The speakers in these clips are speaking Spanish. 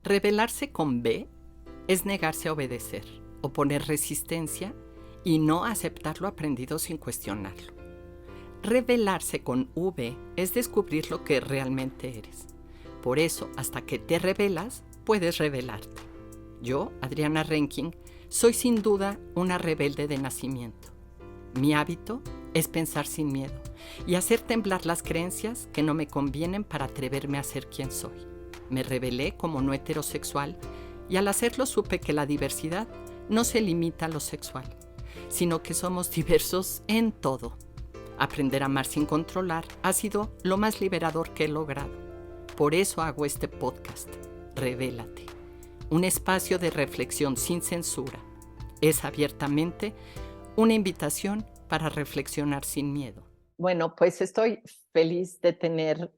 Rebelarse con B es negarse a obedecer, oponer resistencia y no aceptar lo aprendido sin cuestionarlo. Rebelarse con V es descubrir lo que realmente eres. Por eso, hasta que te rebelas, puedes rebelarte. Yo, Adriana Rankin, soy sin duda una rebelde de nacimiento. Mi hábito es pensar sin miedo y hacer temblar las creencias que no me convienen para atreverme a ser quien soy. Me rebelé como no heterosexual y al hacerlo supe que la diversidad no se limita a lo sexual, sino que somos diversos en todo. Aprender a amar sin controlar ha sido lo más liberador que he logrado. Por eso hago este podcast, Rebélate, un espacio de reflexión sin censura. Es abiertamente una invitación para reflexionar sin miedo. Bueno, pues estoy feliz de tener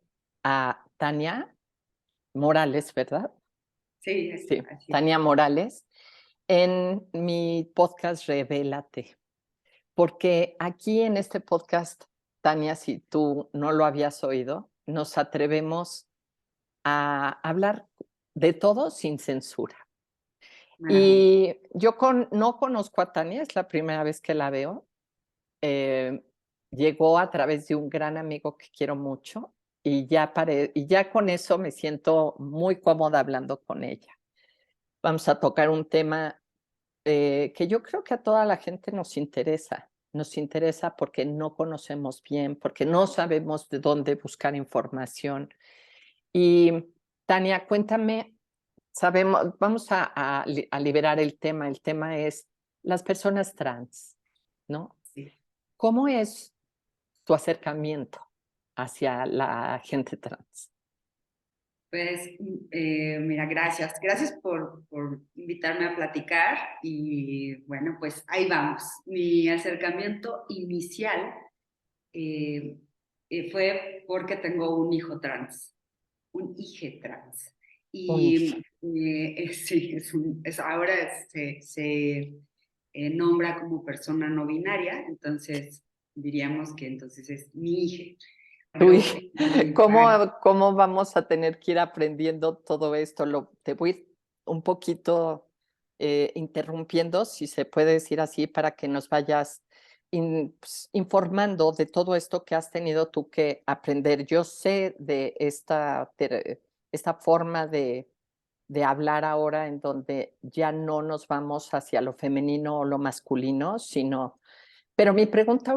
a Tania Morales, ¿verdad? Sí, Sí, así es. Tania Morales, en mi podcast Rebélate. Porque aquí en este podcast, Tania, si tú no lo habías oído, nos atrevemos a hablar de todo sin censura. Maravilloso. Y yo no conozco a Tania, es la primera vez que la veo. Eh, Llegó a través de un gran amigo que quiero mucho y ya con eso me siento muy cómoda hablando con ella. Vamos a tocar un tema que yo creo que a toda la gente nos interesa. Nos interesa porque no conocemos bien, porque no sabemos de dónde buscar información. Y Tania, cuéntame, vamos a liberar el tema. El tema es las personas trans, ¿no? Sí. ¿Cómo es tu acercamiento hacia la gente trans? Pues, mira, gracias. Gracias por invitarme a platicar y bueno, pues ahí vamos. Mi acercamiento inicial eh, fue porque tengo un hijo trans, un hijo trans. Un Y sí, ahora se nombra como persona no binaria, entonces diríamos que entonces es mi hija. Uy, Pero ¿cómo vamos a tener que ir aprendiendo todo esto? Te voy a ir un poquito interrumpiendo, si se puede decir así, para que nos vayas pues, informando de todo esto que has tenido tú que aprender. Yo sé de esta forma de hablar ahora en donde ya no nos vamos hacia lo femenino o lo masculino, sino pero mi pregunta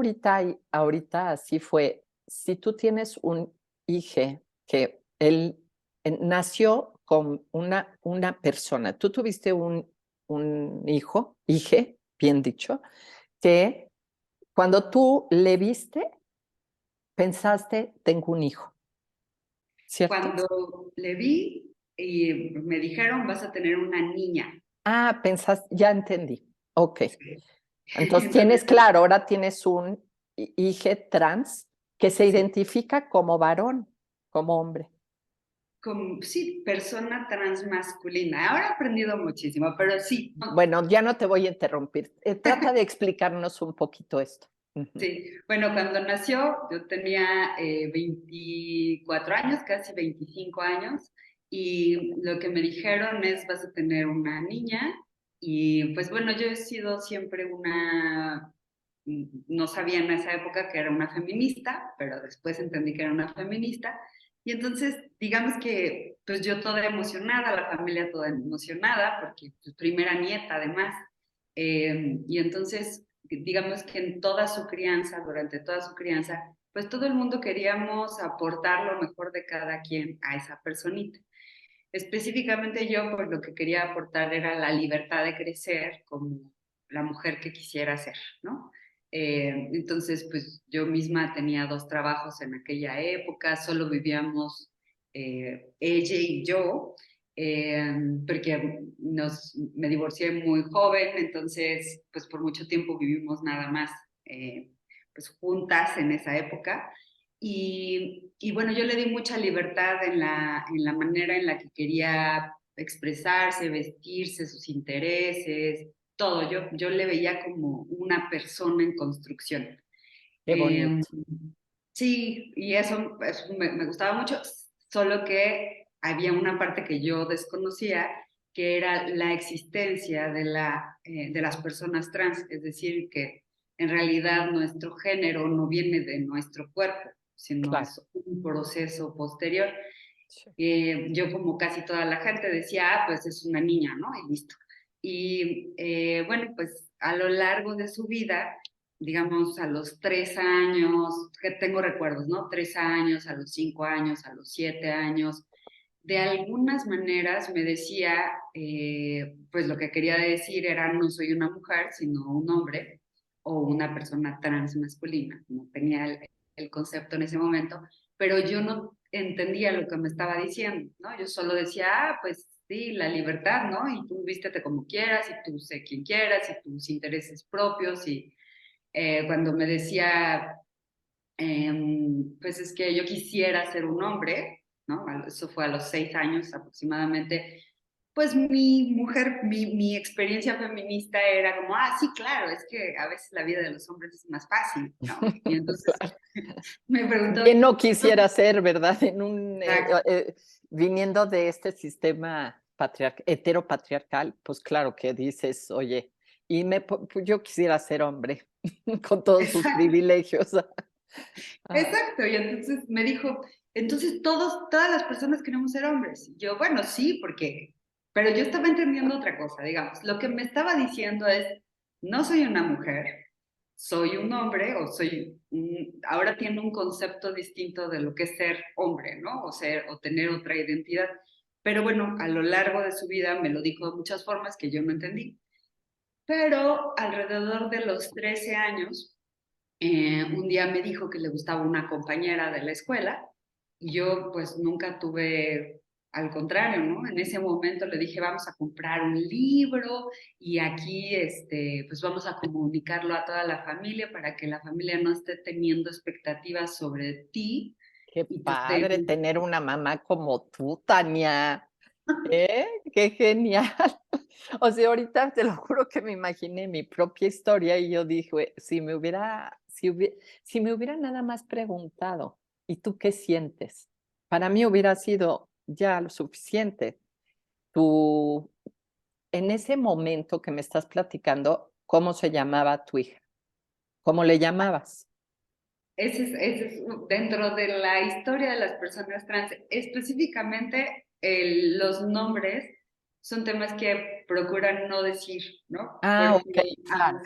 ahorita así fue, si tú tienes un hijo que él nació con una persona, tú tuviste un hijo, bien dicho, que cuando tú le viste, pensaste, tengo un hijo, ¿cierto? cuando le vi y me dijeron, vas a tener una niña. Ah, pensaste, ya entendí. Ok. Sí. Entonces Entonces, tienes claro, ahora tienes un hijo trans que se sí, identifica como varón, como hombre. sí, persona transmasculina. Ahora he aprendido muchísimo, pero sí, no, Bueno, ya no te voy a interrumpir. Trata de explicarnos un poquito esto. Ujú. sí. Bueno, cuando nació yo tenía 24 años, casi 25 años, y lo que me dijeron es, vas a tener una niña, y pues bueno, yo he sido siempre no sabía en esa época que era una feminista, pero después entendí que era una feminista. Y entonces, digamos que pues yo toda emocionada, la familia toda emocionada, porque pues, primera nieta además. Y entonces, digamos que en toda su crianza, durante toda su crianza, pues todo el mundo queríamos aportar lo mejor de cada quien a esa personita. Específicamente yo, pues lo que quería aportar era la libertad de crecer como la mujer que quisiera ser, ¿no? Entonces, pues yo misma tenía dos trabajos en aquella época, solo vivíamos ella y yo, porque me divorcié muy joven, entonces, pues por mucho tiempo vivimos nada más, pues juntas en esa época. Y bueno, yo le di mucha libertad en la manera en la que quería expresarse, vestirse, sus intereses, todo. Yo le veía como una persona en construcción. Qué Eh, bonito. sí, y eso me gustaba mucho, solo que había una parte que yo desconocía, que era la existencia de las personas trans, es decir, que en realidad nuestro género no viene de nuestro cuerpo, sino Claro. es un proceso posterior. Sí. Yo, como casi toda la gente, decía, ah, pues es una niña, ¿no? Y listo. Y bueno, pues a lo largo de su vida, digamos a los 3 años, que tengo recuerdos, ¿no? 3 años, a los 5 años, a los 7 años, de algunas maneras me decía, pues lo que quería decir era no soy una mujer, sino un hombre o una persona trans masculina, como tenía el concepto en ese momento, pero yo no entendía lo que me estaba diciendo, ¿no? Yo solo decía, ah, pues sí, la libertad, ¿no? Y tú vístete como quieras, y tú sé quién quieras, y tus intereses propios, y cuando me decía, pues es que yo quisiera ser un hombre, ¿no? Eso fue a los 6 años aproximadamente. Pues mi experiencia feminista era como, ah, sí, claro, es que a veces la vida de los hombres es más fácil, ¿no? Y entonces Claro. me preguntó, ¿Quién no quisiera ser, verdad? En un, exacto, viniendo de este sistema heteropatriarcal, pues claro que dices, oye, pues yo quisiera ser hombre con todos sus exacto, privilegios. Ah, exacto. Y entonces me dijo, entonces todas las personas queremos ser hombres. Y yo, bueno, sí, porque, pero yo estaba entendiendo otra cosa, digamos. Lo que me estaba diciendo es, no soy una mujer, soy un hombre, ahora tiene un concepto distinto de lo que es ser hombre, ¿no? O tener otra identidad. Pero bueno, a lo largo de su vida me lo dijo de muchas formas que yo no entendí. Pero alrededor de los 13 años, un día me dijo que le gustaba una compañera de la escuela y yo pues nunca tuve, al contrario, ¿no? En ese momento le dije, vamos a comprar un libro y aquí pues vamos a comunicarlo a toda la familia para que la familia no esté teniendo expectativas sobre ti qué y te esté... padre tener una mamá como tú, Tania. ¿Eh? Qué genial. O sea, ahorita te lo juro que me imaginé mi propia historia y yo dije, si me hubiera nada más preguntado, ¿y tú qué sientes? Para mí hubiera sido ya lo suficiente. Tú, en ese momento que me estás platicando, ¿cómo se llamaba tu hija? ¿Cómo le llamabas? Ese es dentro de la historia de las personas trans, específicamente los nombres son temas que procuran no decir, ¿no? Ah, Porque ok, claro. a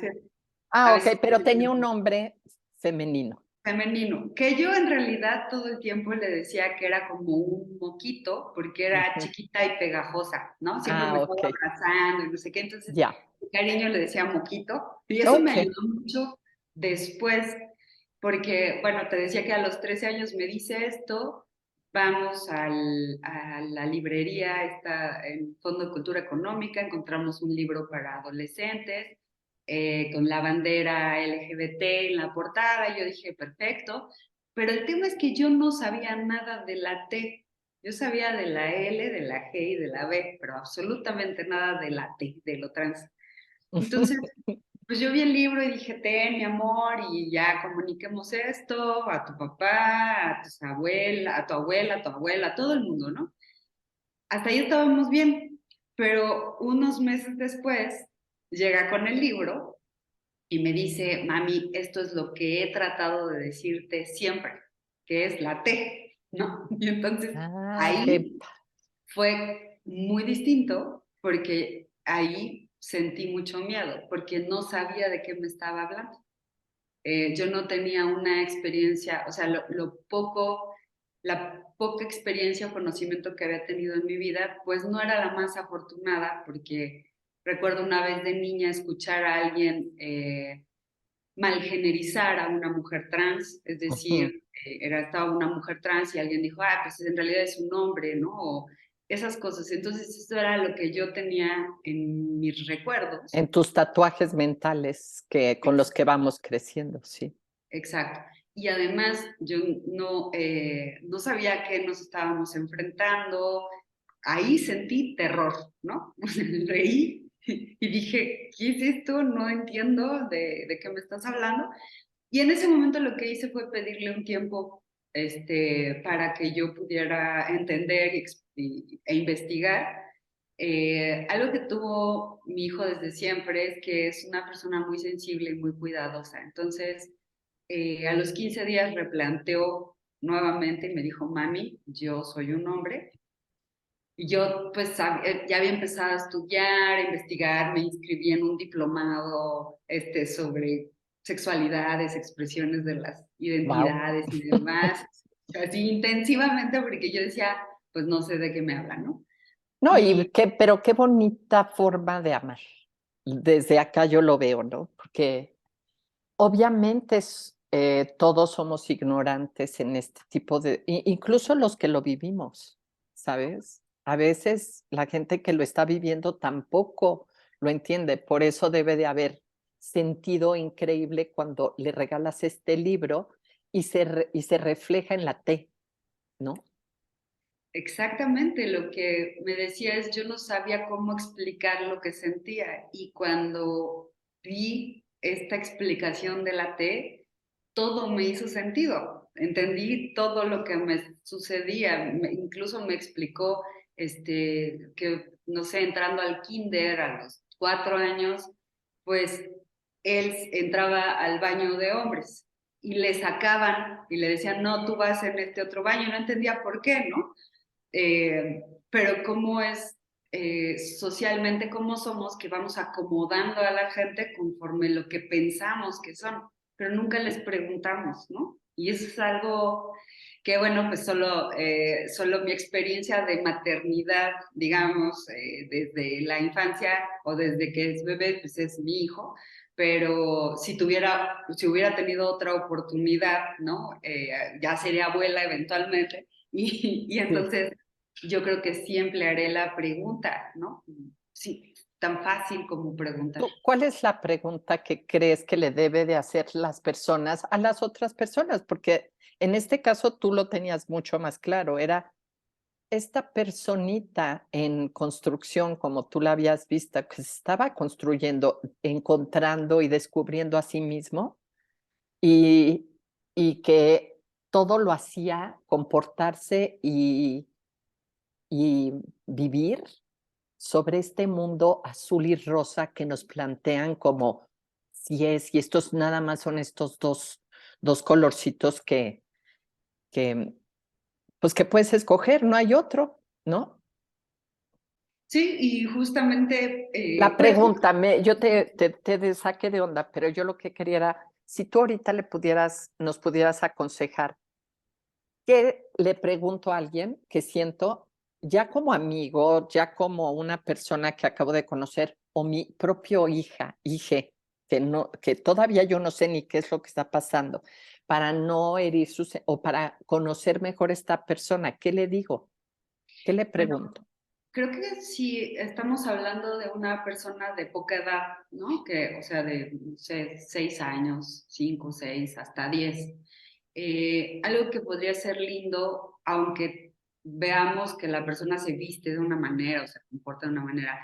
Ah, ok, veces pero tenía un nombre femenino. femenino, que yo en realidad todo el tiempo le decía que era como un moquito, porque era Ujú. chiquita y pegajosa, ¿no? Siempre Ah, me estaba ok, abrazando y no sé qué, entonces ya. de cariño le decía moquito, y eso me Ok. ayudó mucho después, porque, bueno, te decía que a los 13 años me dice esto, vamos a la librería, está en Fondo de Cultura Económica, encontramos un libro para adolescentes, con la bandera LGBT en la portada, y yo dije, perfecto, pero el tema es que yo no sabía nada de la T, yo sabía de la L, de la G y de la B, pero absolutamente nada de la T, de lo trans. Entonces, pues yo vi el libro y dije, ten, mi amor, y ya comuniquemos esto a tu papá, a tus abuela, a tu abuela, a tu abuela, a todo el mundo, ¿no? Hasta ahí estábamos bien, pero unos meses después llega con el libro y me dice, mami, esto es lo que he tratado de decirte siempre, que es la T, ¿no? Y entonces Ah, qué ahí fue muy distinto porque ahí sentí mucho miedo, porque no sabía de qué me estaba hablando. Yo no tenía una experiencia, o sea, la poca experiencia o conocimiento que había tenido en mi vida, pues no era la más afortunada, porque recuerdo una vez de niña escuchar a alguien malgenerizar a una mujer trans, es decir, ujú. estaba una mujer trans y alguien dijo, ah, pues en realidad es un hombre, ¿no? O esas cosas. Entonces, eso era lo que yo tenía en mis recuerdos. En tus tatuajes mentales que con los que vamos creciendo, sí. Exacto. Y además yo no sabía a qué nos estábamos enfrentando. Ahí sentí terror, ¿no? Reí y dije, ¿qué es esto? No entiendo de qué me estás hablando. Y en ese momento lo que hice fue pedirle un tiempo para que yo pudiera entender e investigar. Algo que tuvo mi hijo desde siempre es que es una persona muy sensible y muy cuidadosa. Entonces, a los 15 días replanteó nuevamente y me dijo, mami, yo soy un hombre. Y yo pues ya había empezado a estudiar, a investigar, me inscribí en un diplomado sobre sexualidades, expresiones de las Wow. identidades y demás, así intensivamente porque yo decía, pues no sé de qué me hablan, ¿no? No, Y pero qué bonita forma de amar. Desde acá yo lo veo, ¿no? Porque obviamente todos somos ignorantes en este tipo de, incluso los que lo vivimos, ¿sabes? A veces la gente que lo está viviendo tampoco lo entiende, por eso debe de haber sentido increíble cuando le regalas este libro y se refleja en la T, ¿no? exactamente lo que me decía es, yo no sabía cómo explicar lo que sentía y cuando vi esta explicación de la T, todo me hizo sentido. Entendí todo lo que me sucedía, incluso me explicó que, no sé, entrando al kinder a los 4 años, pues él entraba al baño de hombres y le sacaban y le decían, no, tú vas en este otro baño, no entendía por qué, ¿no? Pero cómo es socialmente, cómo somos que vamos acomodando a la gente conforme lo que pensamos que son, pero nunca les preguntamos, ¿no? Y eso es algo que, bueno, pues solo mi experiencia de maternidad, digamos, desde la infancia o desde que es bebé, pues es mi hijo, pero si hubiera tenido otra oportunidad, ¿no? Ya sería abuela eventualmente, y Sí. entonces yo creo que siempre haré la pregunta, ¿no? Sí, tan fácil como preguntar. ¿Cuál es la pregunta que crees que le debe de hacer las personas a las otras personas? Porque en este caso tú lo tenías mucho más claro, era esta personita en construcción, como tú la habías visto, que se estaba construyendo, encontrando y descubriendo a sí mismo y, y que todo lo hacía comportarse y vivir sobre este mundo azul y rosa que nos plantean como si es, y estos nada más son estos dos colorcitos que, pues que puedes escoger, no hay otro, ¿no? Sí, y justamente, La pues, pregunta, yo te saqué de onda, pero yo lo que quería era, si tú ahorita nos pudieras aconsejar, ¿qué le pregunto a alguien que siento ya como amigo, ya como una persona que acabo de conocer, o mi propio hije, que no, que todavía yo no sé ni qué es lo que está pasando, para no herir o para conocer mejor esta persona? ¿Qué le digo? ¿Qué le bueno, pregunto? creo que si estamos hablando de una persona de poca edad, ¿no? Que, o sea, de, no sé, 6 años, 5, 6, hasta 10, algo que podría ser lindo, aunque veamos que la persona se viste de una manera o se comporta de una manera,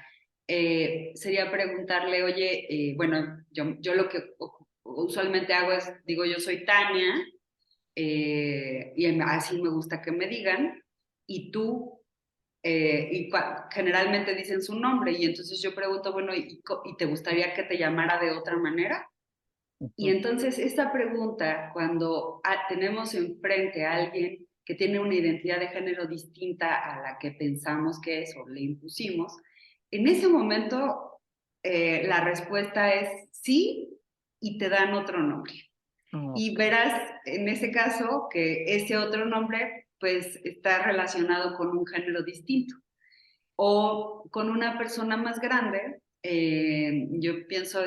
sería preguntarle, oye, bueno, yo lo que usualmente hago es, digo, yo soy Tania, y así me gusta que me digan, y tú, generalmente dicen su nombre, y entonces yo pregunto, bueno, ¿y te gustaría que te llamara de otra manera? Y Ujú. entonces esta pregunta, cuando tenemos enfrente a alguien que tiene una identidad de género distinta a la que pensamos que es o le impusimos, en ese momento la respuesta es sí y te dan otro nombre. Y Ok. verás en ese caso que ese otro nombre pues está relacionado con un género distinto. O con una persona más grande, yo pienso,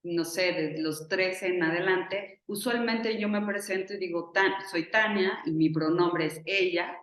no sé, de los 13 en adelante, usualmente yo me presento y digo, soy Tania y mi pronombre es ella.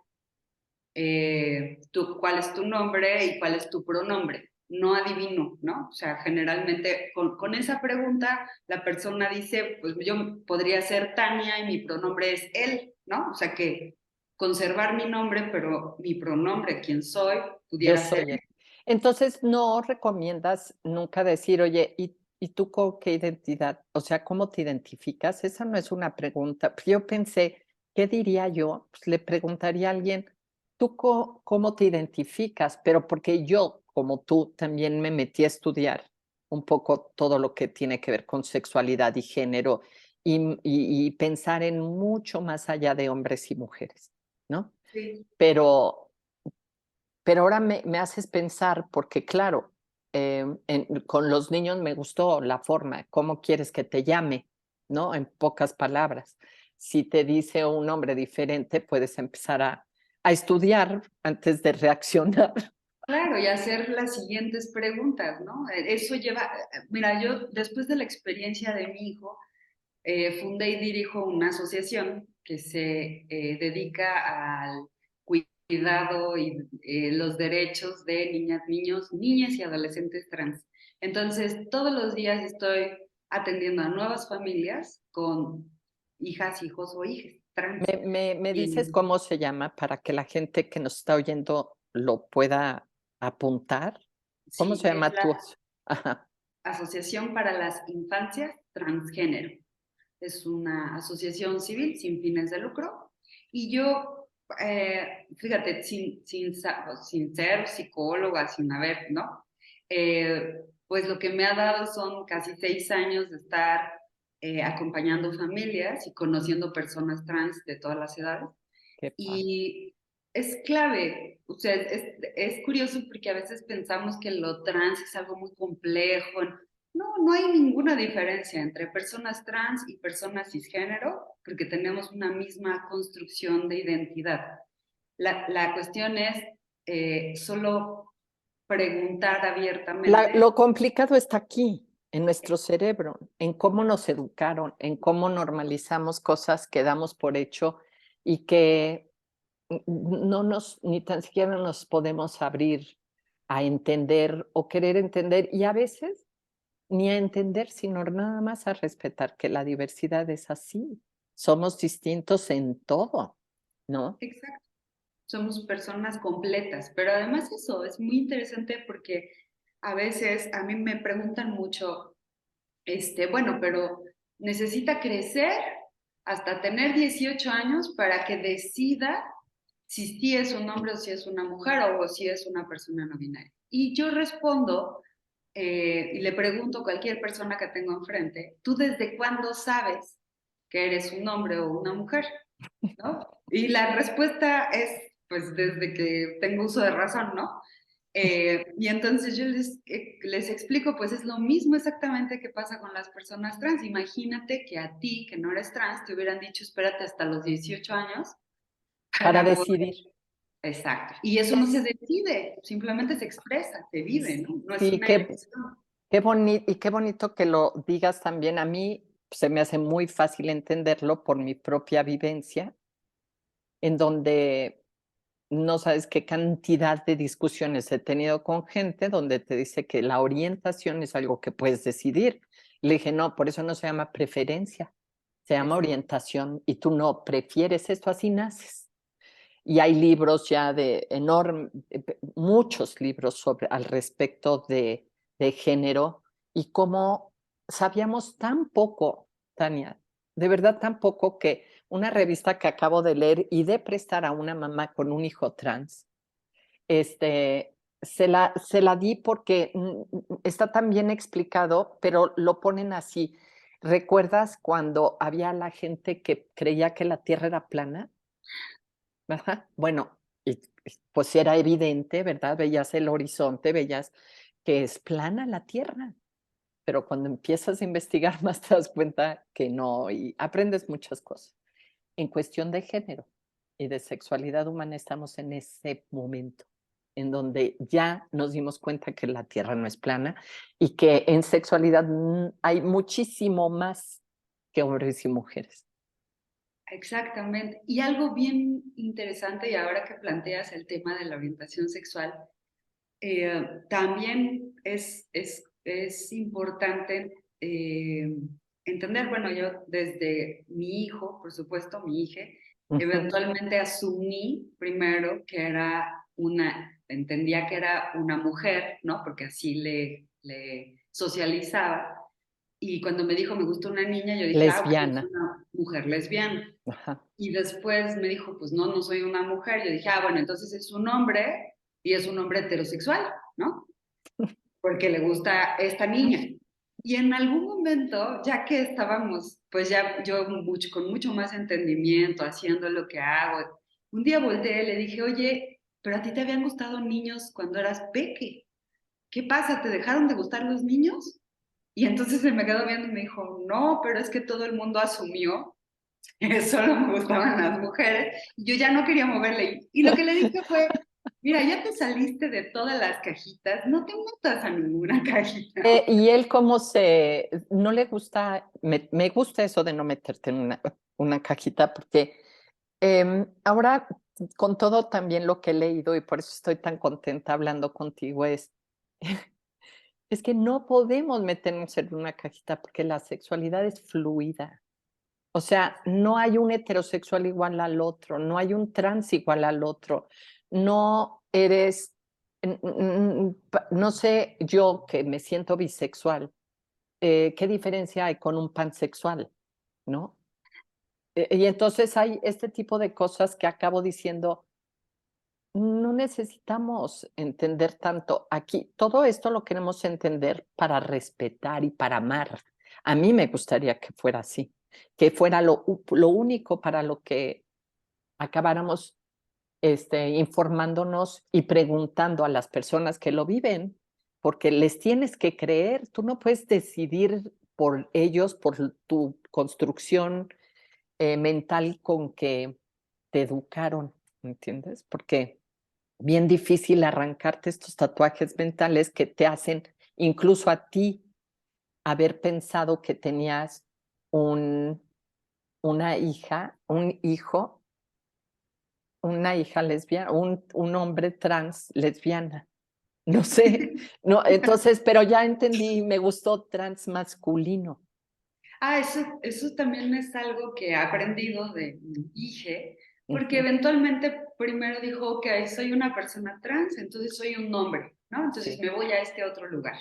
¿Cuál es tu nombre y cuál es tu pronombre? No adivino, ¿no? O sea, generalmente con esa pregunta la persona dice, pues yo podría ser Tania y mi pronombre es él, ¿no? O sea, que conservar mi nombre, pero mi pronombre, quién soy, Yo pudiera ser soy él. él. Entonces, ¿no recomiendas nunca decir, oye, ¿y tú con qué identidad? O sea, ¿cómo te identificas? Esa no es una pregunta. Yo pensé, ¿qué diría yo? Pues le preguntaría a alguien, ¿Tú cómo te identificas? Pero porque yo, como tú, también me metí a estudiar un poco todo lo que tiene que ver con sexualidad y género y pensar en mucho más allá de hombres y mujeres, ¿no? Sí. Pero, pero ahora me haces pensar, porque claro, con los niños me gustó la forma, ¿cómo quieres que te llame? ¿No? En pocas palabras. Si te dice un nombre diferente, puedes empezar a estudiar antes de reaccionar. Claro, y hacer las siguientes preguntas, ¿no? Eso lleva, mira, yo después de la experiencia de mi hijo, fundé y dirijo una asociación que se dedica al cuidado y los derechos de niñas, niños, niñas y adolescentes trans. Entonces, todos los días estoy atendiendo a nuevas familias con hijas, hijos o hijas trans. ¿Me dices Y, cómo se llama para que la gente que nos está oyendo lo pueda apuntar? ¿Cómo sí, se es llama la tu? Ajá, Asociación para las Infancias Transgénero. Es una asociación civil sin fines de lucro. Y yo, fíjate, sin ser psicóloga, sin haber, ¿no? Pues lo que me ha dado son casi 6 años de estar acompañando familias y conociendo personas trans de todas las edades. qué padre. Y es clave, o sea, es curioso porque a veces pensamos que lo trans es algo muy complejo. No, no hay ninguna diferencia entre personas trans y personas cisgénero, porque tenemos una misma construcción de identidad. La cuestión es solo preguntar abiertamente. Lo complicado está aquí, en nuestro cerebro, en cómo nos educaron, en cómo normalizamos cosas que damos por hecho y que no nos, ni tan siquiera nos podemos abrir a entender o querer entender y a veces ni a entender, sino nada más a respetar que la diversidad es así. Somos distintos en todo, ¿no? Exacto. Somos personas completas, pero además eso es muy interesante porque a veces a mí me preguntan mucho, bueno, pero necesita crecer hasta tener 18 años para que decida si sí es un hombre o si es una mujer o si es una persona no binaria. Y yo respondo y le pregunto a cualquier persona que tengo enfrente, ¿tú desde cuándo sabes que eres un hombre o una mujer? ¿No? Y la respuesta es, pues, desde que tengo uso de razón, ¿no? Y entonces yo les explico, pues es lo mismo exactamente que pasa con las personas trans. Imagínate que a ti, que no eres trans, te hubieran dicho, espérate hasta los 18 años Para para poder... decidir. Exacto. Y eso no se decide, simplemente se expresa, se vive, ¿no? No es Sí, una elección. qué bonito, y qué bonito que lo digas también. A mí se me hace muy fácil entenderlo por mi propia vivencia, en donde no sabes qué cantidad de discusiones he tenido con gente donde te dice que la orientación es algo que puedes decidir. Le dije, no, por eso no se llama preferencia, se llama Exacto. orientación y tú no prefieres esto, así naces. Y hay libros ya de enorme, muchos libros sobre, al respecto de género y cómo sabíamos tan poco, Tania, de verdad tan poco que una revista que acabo de leer y de prestar a una mamá con un hijo trans, se la di porque está tan bien explicado, pero lo ponen así. ¿Recuerdas cuando había la gente que creía que la Tierra era plana? Ajá. Bueno, pues era evidente, ¿verdad? Veías el horizonte, veías que es plana la Tierra, pero cuando empiezas a investigar más te das cuenta que no y aprendes muchas cosas. En cuestión de género y de sexualidad humana estamos en ese momento en donde ya nos dimos cuenta que la Tierra no es plana y que en sexualidad hay muchísimo más que hombres y mujeres. Exactamente. Y algo bien interesante, y ahora que planteas el tema de la orientación sexual, también es importante entender, bueno, yo desde mi hijo, por supuesto, mi hija, Ujú. eventualmente asumí primero que entendía que era una mujer, ¿no? Porque así le socializaba, Y cuando me dijo, me gusta una niña, yo dije, ah, bueno, es Lesbiana. una mujer lesbiana. Ajá. Y después me dijo, pues no, no soy una mujer. Yo dije, ah, bueno, entonces es un hombre y es un hombre heterosexual, ¿no? Porque le gusta esta niña. Y en algún momento, ya que estábamos, pues ya yo mucho, con mucho más entendimiento, haciendo lo que hago, un día volteé y le dije, oye, pero a ti te habían gustado niños cuando eras peque. ¿Qué pasa? ¿Te dejaron de gustar los niños? Y entonces se me quedó viendo y me dijo, no, pero es que todo el mundo asumió que solo me gustaban las mujeres. Y yo ya no quería moverle. Y lo que le dije fue, mira, ya te saliste de todas las cajitas, no te metas a ninguna cajita. Y él no le gusta, me gusta eso de no meterte en una cajita, porque ahora con todo también lo que he leído y por eso estoy tan contenta hablando contigo es que no podemos meternos en una cajita porque la sexualidad es fluida. O sea, no hay un heterosexual igual al otro, no hay un trans igual al otro, no eres, no sé, yo que me siento bisexual, ¿qué diferencia hay con un pansexual? ¿No? Y entonces hay este tipo de cosas que acabo diciendo, no necesitamos entender tanto. Aquí, todo esto lo queremos entender para respetar y para amar. A mí me gustaría que fuera así, que fuera lo único para lo que acabáramos informándonos y preguntando a las personas que lo viven, porque les tienes que creer, tú no puedes decidir por ellos, por tu construcción mental con que te educaron, ¿entiendes? Porque bien difícil arrancarte estos tatuajes mentales que te hacen incluso a ti haber pensado que tenías un, una hija, un hijo, una hija lesbiana, un hombre trans lesbiana. No sé, no, entonces, pero ya entendí, me gustó trans masculino. Ah, eso también es algo que he aprendido de mi hija, porque Ujú. eventualmente primero dijo, ok, soy una persona trans, entonces soy un hombre, ¿no? Entonces Sí, me voy a este otro lugar.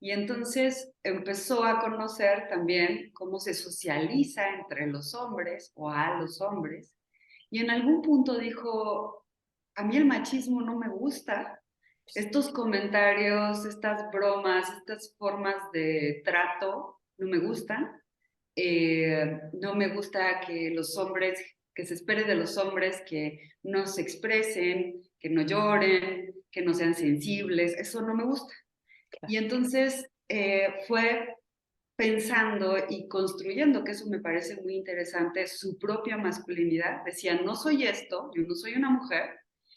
Y entonces empezó a conocer también cómo se socializa entre los hombres o a los hombres. Y en algún punto dijo, a mí el machismo no me gusta. Estos comentarios, estas bromas, estas formas de trato no me gustan. No me gusta que los hombres, que se espere de los hombres que no se expresen, que no lloren, que no sean sensibles. Eso no me gusta. claro. Y entonces fue pensando y construyendo, que eso me parece muy interesante, su propia masculinidad. Decía, no soy esto, yo no soy una mujer,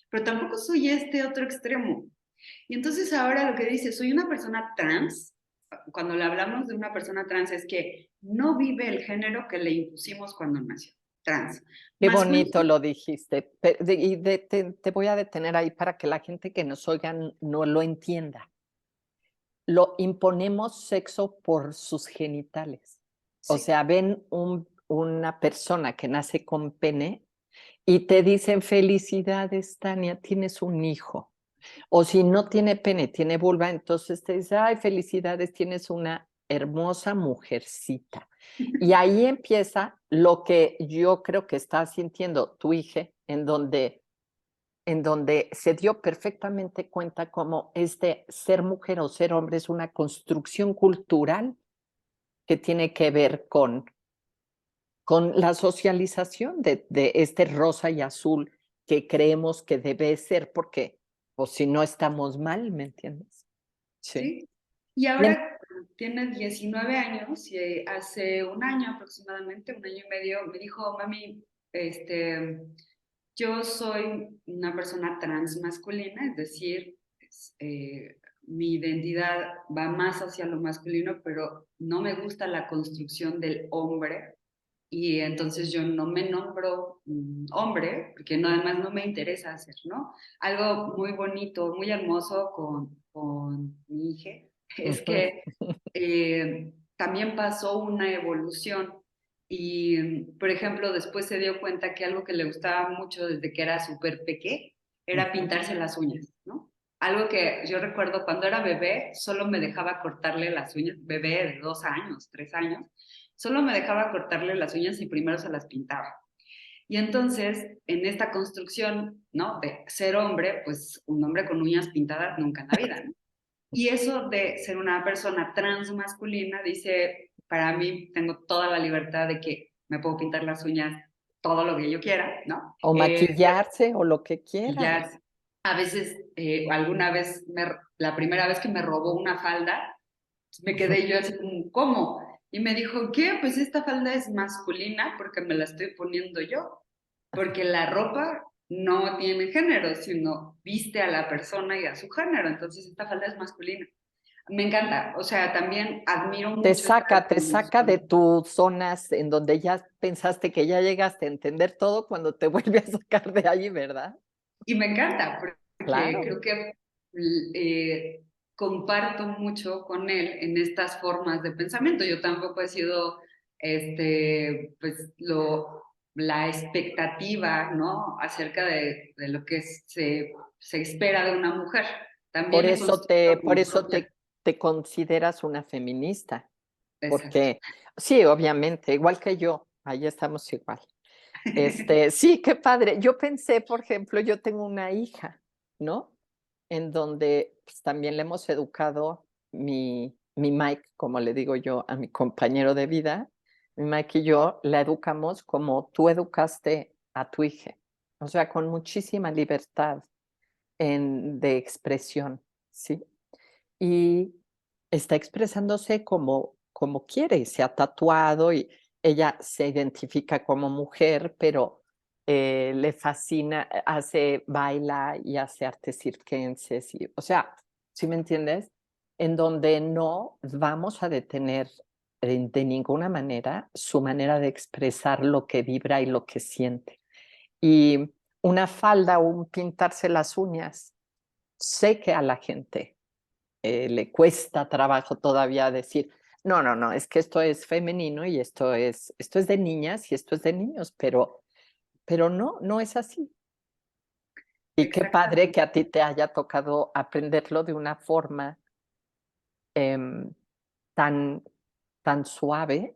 pero tampoco soy este otro extremo. Y entonces ahora lo que dice, soy una persona trans. Cuando le hablamos de una persona trans es que no vive el género que le impusimos cuando nació. Trans. Qué bonito Masculino. lo dijiste. Te voy a detener ahí para que la gente que nos oiga no lo entienda. Lo imponemos sexo por sus genitales. O Sí. sea, ven una persona que nace con pene y te dicen felicidades, Tania, tienes un hijo. O si no tiene pene, tiene vulva, entonces te dice, ay, felicidades, tienes una hermosa mujercita. Y ahí empieza lo que yo creo que está sintiendo tu hija, en donde se dio perfectamente cuenta cómo ser mujer o ser hombre es una construcción cultural que tiene que ver con la socialización de este rosa y azul que creemos que debe ser, porque o si no estamos mal, ¿me entiendes? Sí. ¿Sí? Y Bien. ahora tiene 19 años y hace un año aproximadamente, un año y medio, me dijo, mami, yo soy una persona trans masculina, es decir, mi identidad va más hacia lo masculino, pero no me gusta la construcción del hombre y entonces yo no me nombro hombre, porque no, además no me interesa hacer, ¿no? Algo muy bonito, muy hermoso con mi hija, es Ujú. que también pasó una evolución y, por ejemplo, después se dio cuenta que algo que le gustaba mucho desde que era súper pequeña era Ujú. pintarse las uñas, ¿no? algo que yo recuerdo cuando era bebé, solo me dejaba cortarle las uñas, bebé de 2 años, 3 años, solo me dejaba cortarle las uñas y primero se las pintaba. Y entonces, en esta construcción, ¿no? De ser hombre, pues un hombre con uñas pintadas nunca en la vida, ¿no? Y eso de ser una persona transmasculina, dice, para mí tengo toda la libertad de que me puedo pintar las uñas todo lo que yo quiera, ¿no? O maquillarse o lo que Y quieras. ya, a veces, alguna vez, la primera vez que me robó una falda, me quedé yo así como, ¿cómo? Y me dijo, ¿qué? Pues esta falda es masculina porque me la estoy poniendo yo, porque la ropa no tiene género, sino viste a la persona y a su género, entonces esta falda es masculina. Me encanta, o sea, también admiro mucho esta Te saca de evolución tus zonas en donde ya pensaste que ya llegaste a entender todo cuando te vuelve a sacar de allí, ¿verdad? y me encanta porque Claro. creo que comparto mucho con él en estas formas de pensamiento. Yo tampoco he sido, pues, la expectativa, ¿no? Acerca de lo que se espera de una mujer. También he construido Por mi eso propia. te consideras una feminista, Exacto. porque sí, obviamente, igual que yo, ahí estamos igual. Sí, qué padre. Yo pensé, por ejemplo, yo tengo una hija, ¿no? En donde pues, también le hemos educado mi Mike, como le digo yo a mi compañero de vida, mi Mike y yo la educamos como tú educaste a tu hija, o sea, con muchísima libertad de expresión, ¿sí? Y está expresándose como quiere, se ha tatuado y ella se identifica como mujer, pero le fascina, baila y hace artes circenses, o sea, ¿sí me entiendes? En donde no vamos a detener de ninguna manera su manera de expresar lo que vibra y lo que siente. Y una falda o un pintarse las uñas, sé que a la gente le cuesta trabajo todavía decir, no, no, no, es que esto es femenino y esto es de niñas y esto es de niños, pero no, no es así. Y qué padre Exactamente. que a ti te haya tocado aprenderlo de una forma em, tan, tan suave,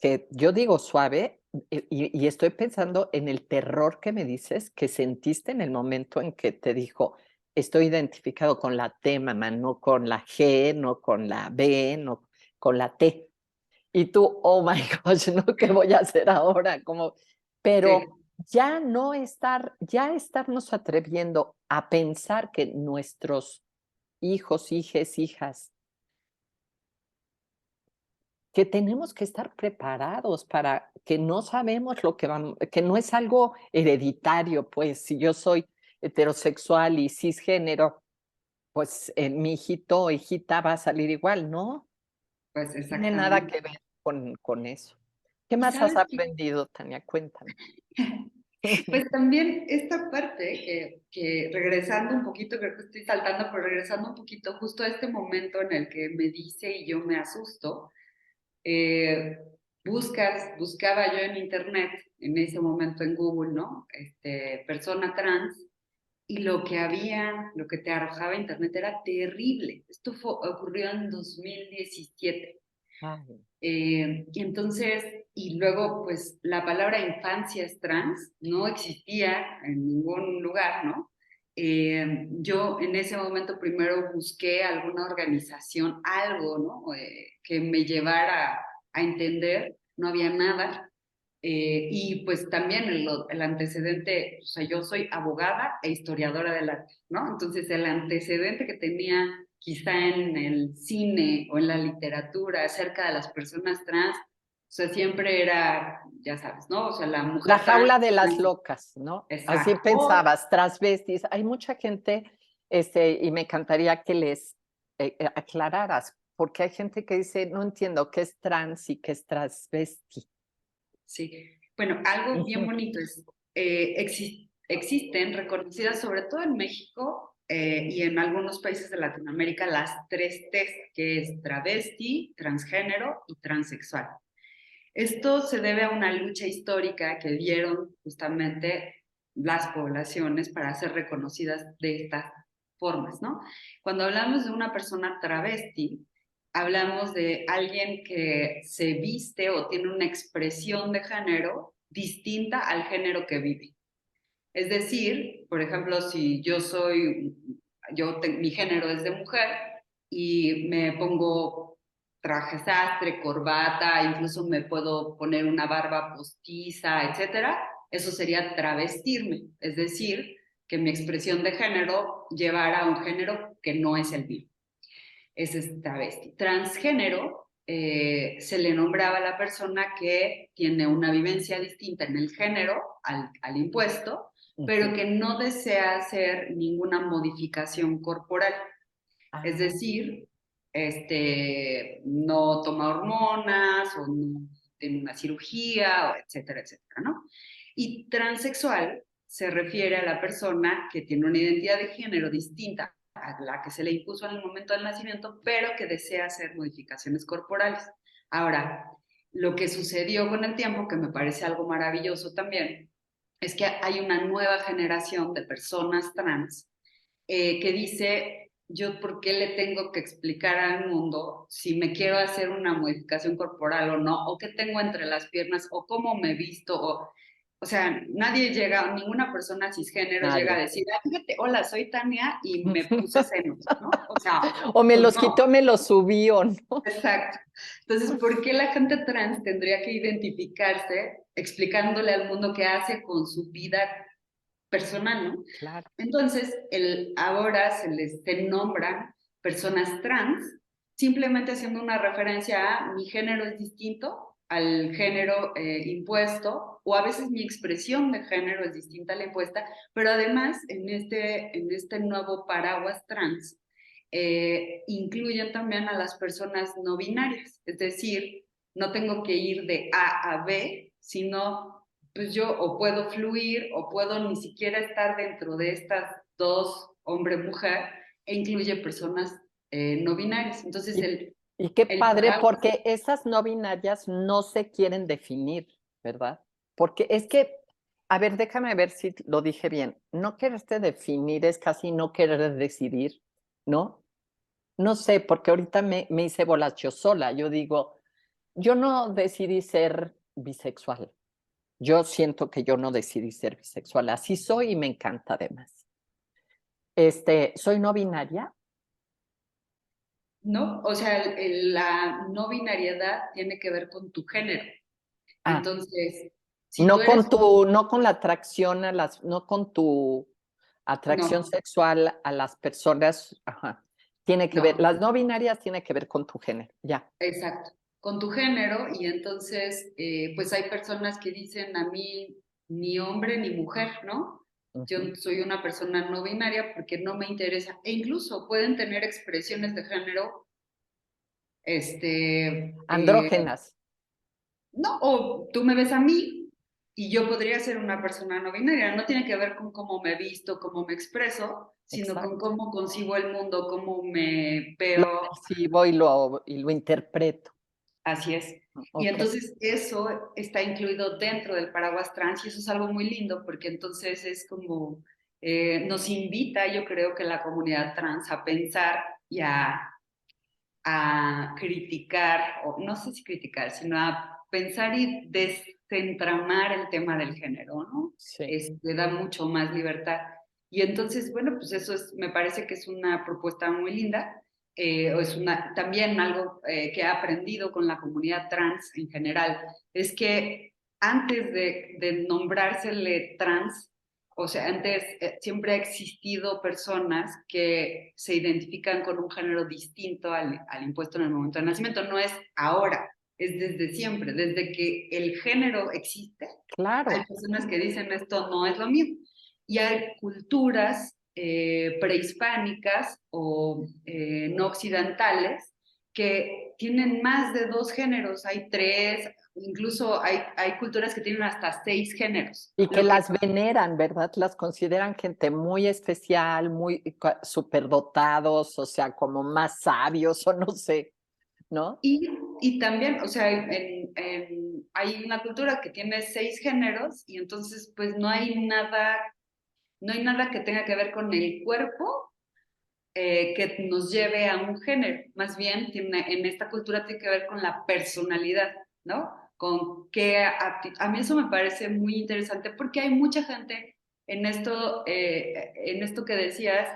que yo digo suave, y estoy pensando en el terror que me dices que sentiste en el momento en que te dijo, estoy identificado con la T, mamá, no con la G, no con la B, no con la T. Y tú, oh my gosh, ¿no? ¿Qué voy a hacer ahora? Como, Sí, pero ya estarnos atreviendo a pensar que nuestros hijos, hijes, hijas, que tenemos que estar preparados para que no sabemos lo que vamos, que no es algo hereditario, pues si yo soy heterosexual y cisgénero, pues mi hijito o hijita va a salir igual, ¿no? pues No tiene nada exactamente. que ver con eso. ¿Qué Y más has sabes que aprendido, Tania? Cuéntame. pues también esta parte que regresando un poquito, creo que estoy saltando, pero regresando un poquito justo a este momento en el que me dice y yo me asusto, eh, buscaba yo en internet, en ese momento en Google, ¿no? Persona trans, y lo que te arrojaba internet era terrible. Ocurrió en 2017. Ay, Y entonces, y luego, pues la palabra infancia es trans, no existía en ningún lugar, ¿no? Yo en ese momento primero busqué alguna organización, algo, ¿no? Que me llevara a entender, no había nada. Y pues también el antecedente, o sea, yo soy abogada e historiadora del arte, ¿no? Entonces el antecedente que tenía quizá en el cine o en la literatura acerca de las personas trans, o sea, siempre era, ya sabes, ¿no? O sea, la la mujer trans, jaula de las locas, ¿no? Así exacto. pensabas, transvestis. Hay mucha gente, y me encantaría que les aclararas, porque hay gente que dice, no entiendo qué es trans y qué es transvesti. Sí, bueno, algo bien Ujú. bonito es, existen reconocidas, sobre todo en México y en algunos países de Latinoamérica, las 3 Ts, que es travesti, transgénero y transexual. Esto se debe a una lucha histórica que dieron justamente las poblaciones para ser reconocidas de estas formas, ¿no? Cuando hablamos de una persona travesti, hablamos de alguien que se viste o tiene una expresión de género distinta al género que vive. Es decir, por ejemplo, si yo soy, mi género es de mujer y me pongo traje sastre, corbata, incluso me puedo poner una barba postiza, etcétera, eso sería travestirme, es decir, que mi expresión de género llevara a un género que no es el mío. Ese es travesti. Transgénero se le nombraba a la persona que tiene una vivencia distinta en el género al impuesto, pero que no desea hacer ninguna modificación corporal. Es decir, no toma hormonas o no tiene una cirugía, etcétera, etcétera, ¿no? Y transexual se refiere a la persona que tiene una identidad de género distinta a la que se le impuso en el momento del nacimiento, pero que desea hacer modificaciones corporales. Ahora, lo que sucedió con el tiempo, que me parece algo maravilloso también, es que hay una nueva generación de personas trans que dice, yo por qué le tengo que explicar al mundo si me quiero hacer una modificación corporal o no, o qué tengo entre las piernas, o cómo me visto, o sea, nadie llega, ninguna persona cisgénero llega a Nadie. decir, ah, fíjate, hola, soy Tania y me puse senos, ¿no? O sea, O me pues los quitó, no. me los subió, ¿no? Exacto. Entonces, ¿por qué la gente trans tendría que identificarse explicándole al mundo qué hace con su vida personal, ¿no? Claro. Entonces, ahora se nombran personas trans, simplemente haciendo una referencia a mi género es distinto al género impuesto, o a veces mi expresión de género es distinta a la impuesta, pero además en este nuevo paraguas trans, incluyen también a las personas no binarias, es decir, no tengo que ir de A a B, sino pues yo o puedo fluir o puedo ni siquiera estar dentro de estas dos, hombre-mujer, e incluye personas no binarias. Entonces, Y, y qué el padre, paraguas, porque esas no binarias no se quieren definir, ¿verdad? Porque es que, a ver, déjame ver si lo dije bien. No quererte definir es casi no querer decidir, ¿no? No sé, porque ahorita me hice bolas yo sola. Yo digo, yo no decidí ser bisexual. Yo siento que yo no decidí ser bisexual. Así soy y me encanta además. Soy no binaria. ¿no? O sea, la no binariedad tiene que ver con tu género. Ah, Entonces, si tú no eres, con tu, no con la atracción a las, no con tu atracción no, sexual a las personas. Ajá. Tiene que ver, no, las no binarias tiene que ver con tu género. Ya. exacto, con tu género, y entonces, pues hay personas que dicen a mí ni hombre ni mujer, ¿no? Yo Ujú. soy una persona no binaria porque no me interesa, e incluso pueden tener expresiones de género, este, eh, Andrógenas. no, o tú me ves a mí y yo podría ser una persona no binaria, no tiene que ver con cómo me visto, cómo me expreso, sino con Exacto. cómo concibo el mundo, cómo me Lo veo. percibo y lo interpreto. Así es. Y Ok. entonces eso está incluido dentro del paraguas trans y eso es algo muy lindo porque entonces es como nos invita, yo creo que la comunidad trans a pensar y a criticar, o no sé si criticar, sino a pensar y desentramar el tema del género, ¿no? Sí. Le da mucho más libertad. Y entonces, bueno, pues eso me parece que es una propuesta muy linda. O es también algo que he aprendido con la comunidad trans en general, es que antes de nombrársele trans, o sea, antes siempre ha existido personas que se identifican con un género distinto al impuesto en el momento del nacimiento. No es ahora, es desde siempre. Desde que el género existe, hay Claro. personas que dicen esto no es lo mío. Y hay culturas prehispánicas o no occidentales que tienen más de dos géneros, hay tres, incluso hay culturas que tienen hasta seis géneros. Y que Lo que las veneran, ¿verdad? Las consideran gente muy especial, muy superdotados, o sea, como más sabios, o no sé, ¿no? y también, o sea, hay una cultura que tiene seis géneros y entonces pues no hay nada que tenga que ver con el cuerpo que nos lleve a un género. Más bien, en esta cultura tiene que ver con la personalidad, ¿no? Con qué a mí eso me parece muy interesante porque hay mucha gente en esto que decías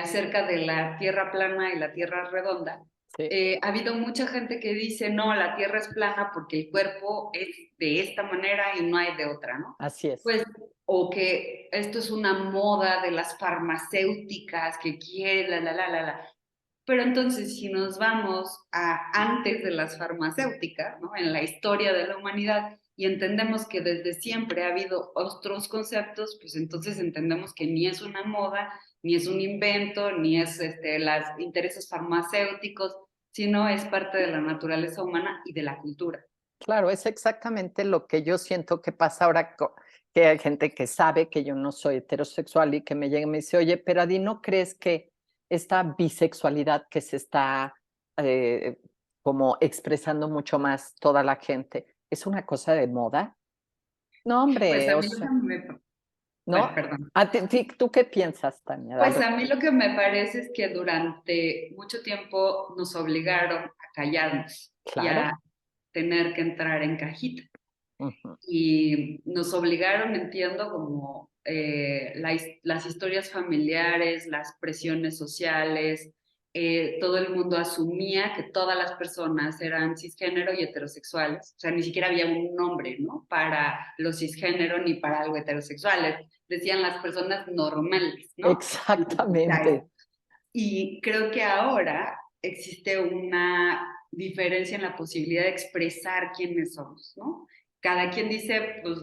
acerca de la tierra plana y la tierra redonda. Sí, Ha habido mucha gente que dice, no, la tierra es plana porque el cuerpo es de esta manera y no hay de otra, ¿no? así es. Pues o que esto es una moda de las farmacéuticas que quieren, la. Pero entonces, si nos vamos a antes de las farmacéuticas, ¿no? En la historia de la humanidad, y entendemos que desde siempre ha habido otros conceptos, pues entonces entendemos que ni es una moda, ni es un invento, ni es los intereses farmacéuticos, sino es parte de la naturaleza humana y de la cultura. Claro, es exactamente lo que yo siento que pasa ahora, que hay gente que sabe que yo no soy heterosexual y que me llega y me dice, oye, pero Adi, ¿no crees que esta bisexualidad que se está eh, como expresando mucho más toda la gente es una cosa de moda? No, Pues hombre, a o mí lo que sea, me, bueno, ¿no? perdón. ¿Tú qué piensas, Tania? A Pues ver, a mí lo que me parece es que durante mucho tiempo nos obligaron a callarnos y a claro. tener que entrar en cajita. Ujú. Y nos obligaron, entiendo, como las historias familiares, las presiones sociales, todo el mundo asumía que todas las personas eran cisgénero y heterosexuales. O sea, ni siquiera había un nombre, ¿no? Para los cisgénero ni para algo heterosexuales. Decían las personas normales, ¿no? Exactamente. Y creo que ahora existe una diferencia en la posibilidad de expresar quiénes somos, ¿no? Cada quien dice, pues,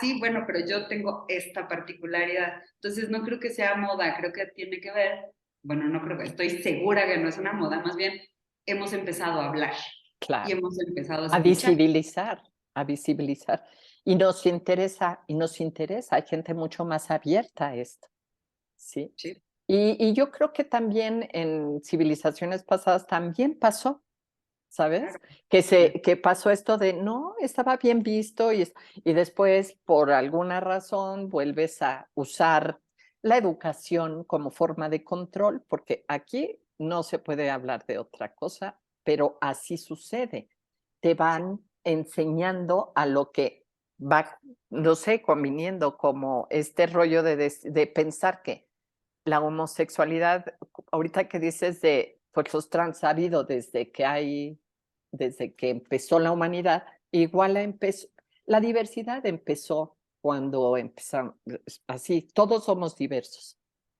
sí, bueno, pero yo tengo esta particularidad. Entonces, no creo que sea moda, creo que tiene que ver, bueno, no creo que, estoy segura que no es una moda, más bien hemos empezado a hablar y Claro. hemos empezado a A escuchar. visibilizar, a visibilizar. Y nos interesa, hay gente mucho más abierta a esto, ¿sí? Sí, Y yo creo que también en civilizaciones pasadas también pasó, claro. ¿sabes? Que pasó esto de, no, estaba bien visto y después, por alguna razón, vuelves a usar la educación como forma de control, porque aquí no se puede hablar de otra cosa, pero así sucede. Te Sí. van enseñando a lo que va, no sé, conviniendo como este rollo de pensar que la homosexualidad, ahorita que dices de, pues los trans ha habido desde que empezó la humanidad, igual la diversidad empezó cuando empezaron, así, todos somos diversos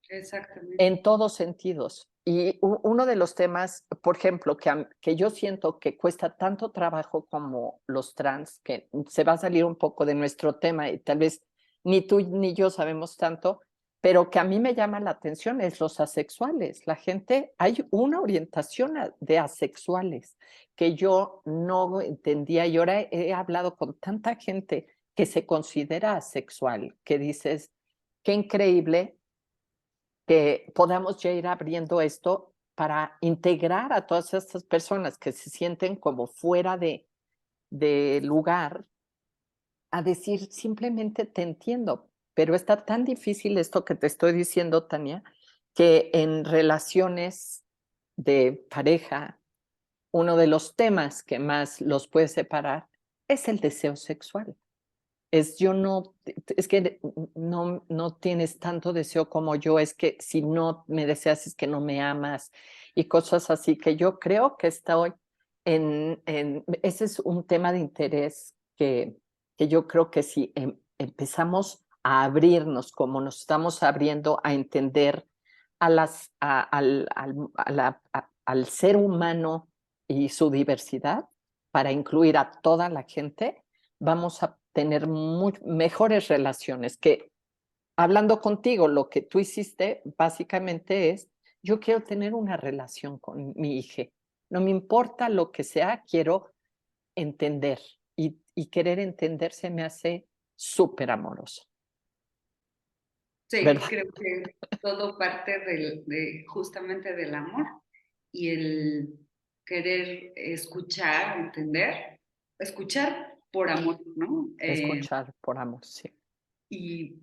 Exactamente. en todos sentidos. Y uno de los temas, por ejemplo, que yo siento que cuesta tanto trabajo como los trans, que se va a salir un poco de nuestro tema y tal vez ni tú ni yo sabemos tanto, pero que a mí me llama la atención es los asexuales. La gente, hay una orientación de asexuales que yo no entendía y ahora he hablado con tanta gente que se considera asexual, que dices, qué increíble que podamos ya ir abriendo esto para integrar a todas estas personas que se sienten como fuera de lugar, a decir simplemente te entiendo, pero está tan difícil esto que te estoy diciendo, Tania, que en relaciones de pareja, uno de los temas que más los puede separar es el deseo sexual. Es yo no, es que no tienes tanto deseo como yo, es que si no me deseas es que no me amas y cosas así que yo creo que estoy ese es un tema de interés que yo creo que si empezamos a abrirnos como nos estamos abriendo a entender al ser humano y su diversidad para incluir a toda la gente, vamos a tener mejores relaciones. Que hablando contigo, lo que tú hiciste básicamente es, yo quiero tener una relación con mi hija. No me importa lo que sea, quiero entender. Y querer entender se me hace súper amoroso, Sí, ¿verdad? creo que todo parte justamente del amor y el querer escuchar, entender, escuchar por amor, ¿no? Escuchar por amor, sí. Y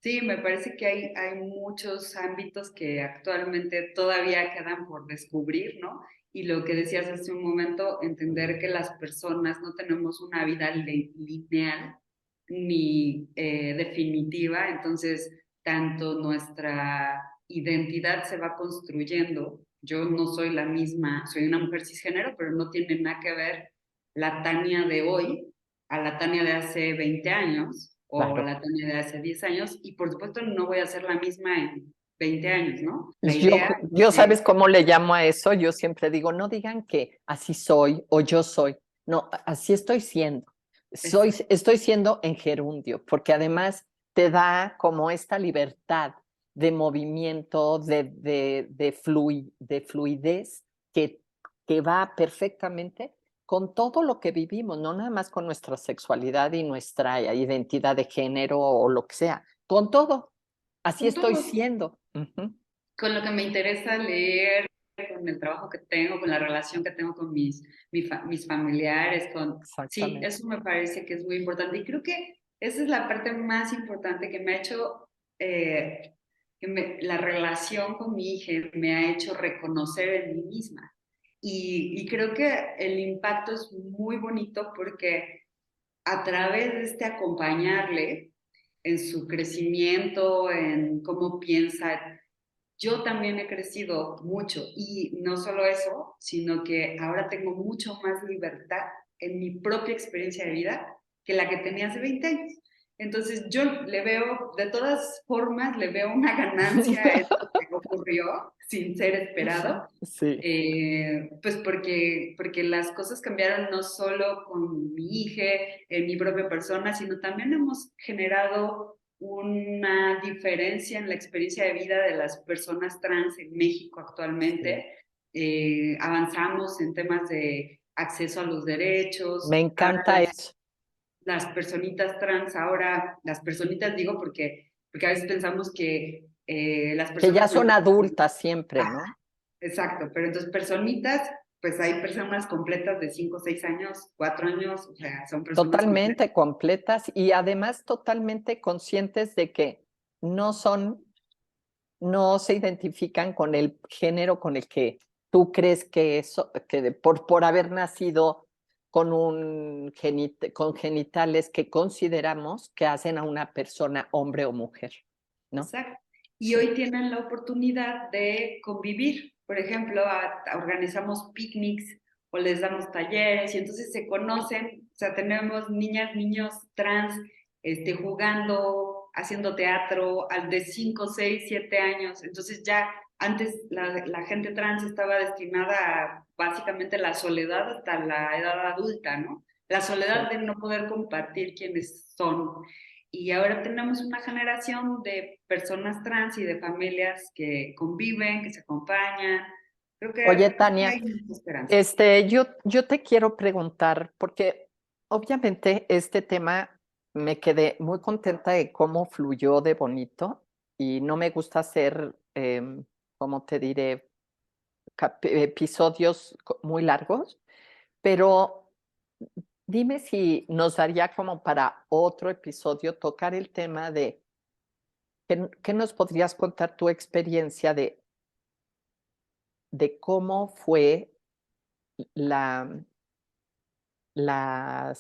Sí, me parece que hay muchos ámbitos que actualmente todavía quedan por descubrir, ¿no? Y lo que decías hace un momento, entender que las personas no tenemos una vida lineal ni definitiva, entonces tanto nuestra identidad se va construyendo. Yo no soy la misma, soy una mujer cisgénero, pero no tiene nada que ver la Tania de hoy a la Tania de hace 20 años o Claro. la Tania de hace 10 años y por supuesto no voy a ser la misma en 20 años, ¿no? La Yo, idea yo es, ¿sabes cómo le llamo a eso? Yo siempre digo, no digan que así soy o yo soy. No, así estoy siendo. exacto, Estoy siendo en gerundio, porque además te da como esta libertad de movimiento, de fluidez que, que va perfectamente con todo lo que vivimos, no nada más con nuestra sexualidad y nuestra identidad de género o lo que sea, con todo. Así con estoy todo, siendo. Ujú. con lo que me interesa leer, con el trabajo que tengo, con la relación que tengo con mis familiares, con... Sí, Exactamente. eso me parece que es muy importante y creo que esa es la parte más importante que me ha hecho, la relación con mi hija me ha hecho reconocer en mí misma. Y creo que el impacto es muy bonito porque a través de este acompañarle en su crecimiento, en cómo piensa, yo también he crecido mucho y no solo eso, sino que ahora tengo mucho más libertad en mi propia experiencia de vida que la que tenía hace 20 años. Entonces yo le veo, de todas formas, le veo una ganancia a esto que ocurrió sin ser esperado, Sí. pues porque las cosas cambiaron no solo con mi hija, en mi propia persona, sino también hemos generado una diferencia en la experiencia de vida de las personas trans en México Sí. actualmente. Avanzamos en temas de acceso a los derechos. Me Ahora encanta eso. las personitas trans, ahora las personitas digo porque a veces pensamos que las Que ya personas son mayores... adultas siempre, ¿no? Exacto, pero entonces personitas, pues hay personas completas de 5, 6 años, 4 años, o sea, son personas completas. Totalmente completas y además totalmente conscientes de que no son, no se identifican con el género con el que tú crees que eso, por haber nacido con con genitales que consideramos que hacen a una persona hombre o mujer, ¿no? Exacto. Y Sí. hoy tienen la oportunidad de convivir. Por ejemplo, organizamos picnics o les damos talleres y entonces se conocen, o sea, tenemos niñas, niños trans jugando, haciendo teatro, al de 5, 6, 7 años. Entonces ya antes la gente trans estaba destinada a básicamente la soledad hasta la edad adulta, ¿no? La Sí. soledad de no poder compartir quiénes son. Y ahora tenemos una generación de personas trans y de familias que conviven, que se acompañan. Oye, Creo que Tania, hay mucha esperanza. yo te quiero preguntar, porque obviamente este tema me quedé muy contenta de cómo fluyó de bonito y no me gusta hacer, ¿cómo te diré? Episodios muy largos, pero dime si nos daría como para otro episodio tocar el tema de, ¿qué nos podrías contar tu experiencia de cómo fue la la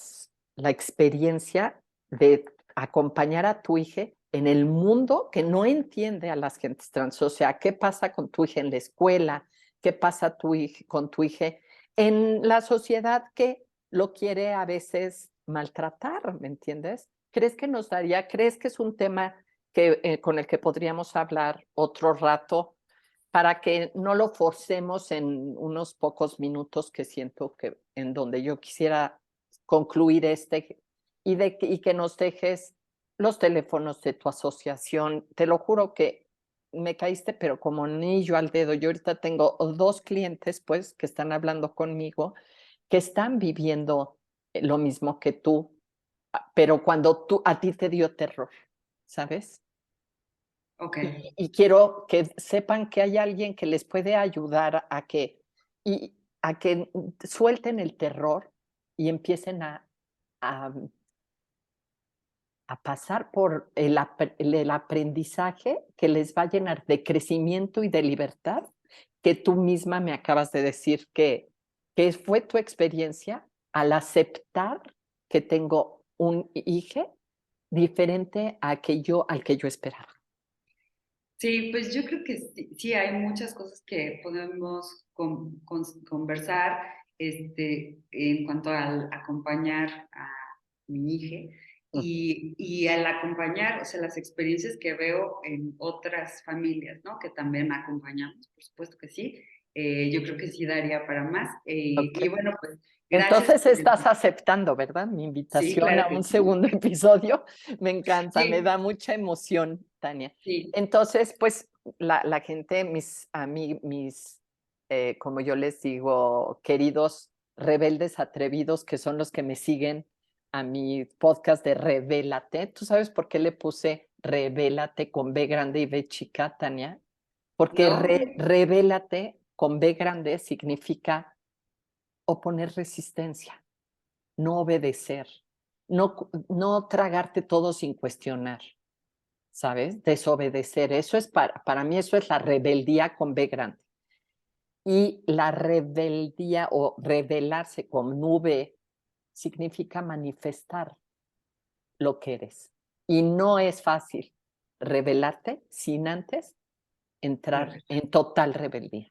experiencia de acompañar a tu hija en el mundo que no entiende a las gentes trans. O sea, ¿qué pasa con tu hija en la escuela? ¿Qué pasa con tu hija en la sociedad que lo quiere a veces maltratar? ¿Me entiendes? Crees que es un tema con el que podríamos hablar otro rato para que no lo forcemos en unos pocos minutos que siento que en donde yo quisiera concluir y que nos dejes los teléfonos de tu asociación? Te lo juro que me caíste, pero como anillo al dedo. Yo ahorita tengo dos clientes, pues, que están hablando conmigo, que están viviendo lo mismo que tú, pero cuando a ti te dio terror, ¿sabes? Ok, Y quiero que sepan que hay alguien que les puede ayudar y, a que suelten el terror y empiecen a, a pasar por el aprendizaje que les va a llenar de crecimiento y de libertad, que tú misma me acabas de decir que fue tu experiencia al aceptar que tengo un hijo diferente al que yo esperaba. Sí, pues yo creo que sí, hay muchas cosas que podemos conversar en cuanto al acompañar a mi hija y al acompañar, o sea, las experiencias que veo en otras familias, ¿no? Que también acompañamos, por supuesto que sí. Yo creo que sí daría para más. Okay. Y bueno, pues gracias. Entonces estás aceptando, ¿verdad? Mi Sí, invitación claro a que un sí. segundo episodio. Me encanta, me Sí, da mucha emoción, Tania. sí. Entonces, pues la gente, como yo les digo, queridos rebeldes atrevidos, que son los que me siguen a mi podcast de Revélate. ¿Tú sabes por qué le puse Revélate con B grande y B chica, Tania? Porque ¿No? revélate con B grande significa oponer resistencia, no obedecer, no tragarte todo sin cuestionar, ¿sabes? Desobedecer. Eso es para mí, eso es la rebeldía con B grande. Y la rebeldía o rebelarse con V significa manifestar lo que eres. Y no es fácil rebelarte sin antes entrar en total rebeldía.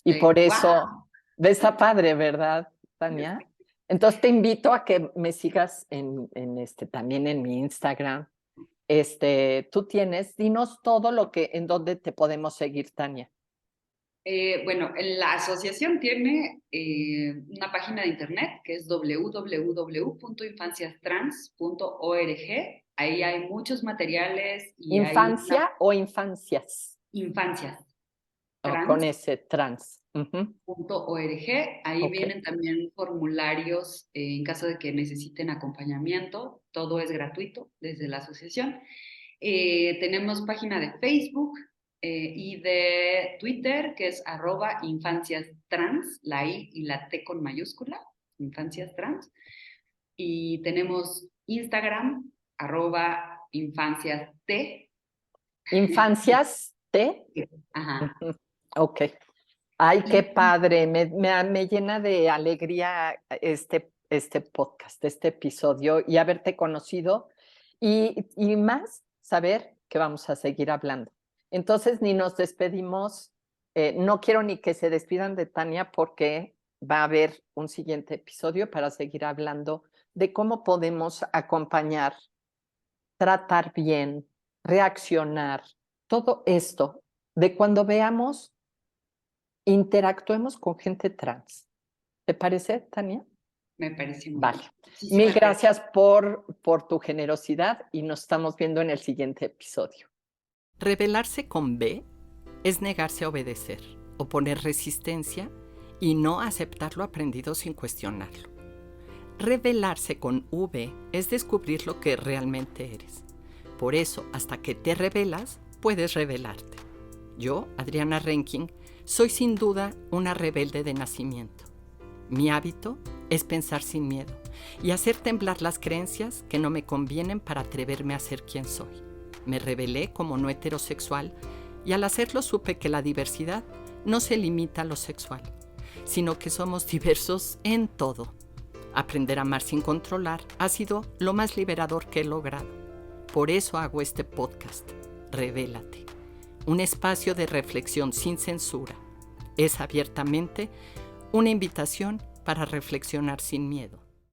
Y por eso, Wow. está padre, ¿verdad, Tania? Entonces te invito a que me sigas también en mi Instagram. Tú dinos todo en dónde te podemos seguir, Tania. Bueno, la asociación tiene una página de internet que es www.infanciastrans.org. Ahí hay muchos materiales y hay ¿Infancia o infancias? infancias Con ese trans. trans.org. Ahí Ok. vienen también formularios en caso de que necesiten acompañamiento. Todo es gratuito desde la asociación. Tenemos página de Facebook y de Twitter, que es @infanciastrans, la I y la T con mayúscula, infancias trans. Y tenemos Instagram, @infanciast. Infancias T. Ajá. Ok. Ay, qué Y padre. Me llena de alegría este podcast, este episodio y haberte conocido y más saber que vamos a seguir hablando. Entonces, ni nos despedimos. No quiero ni que se despidan de Tania porque va a haber un siguiente episodio para seguir hablando de cómo podemos acompañar, tratar bien, reaccionar, todo esto de cuando veamos, interactuemos con gente trans. ¿Te parece, Tania? me parece muy Vale. bien. Mil Muchísimas gracias. gracias por tu generosidad y nos estamos viendo en el siguiente episodio. Rebelarse con B es negarse a obedecer, oponer resistencia y no aceptar lo aprendido sin cuestionarlo. Rebelarse con V es descubrir lo que realmente eres. Por eso, hasta que te rebelas, puedes rebelarte. Yo, Adriana Renking, soy sin duda una rebelde de nacimiento. Mi hábito es pensar sin miedo y hacer temblar las creencias que no me convienen para atreverme a ser quien soy. Me rebelé como no heterosexual y al hacerlo supe que la diversidad no se limita a lo sexual, sino que somos diversos en todo. Aprender a amar sin controlar ha sido lo más liberador que he logrado. Por eso hago este podcast, Revélate, un espacio de reflexión sin censura. Es abiertamente una invitación para reflexionar sin miedo.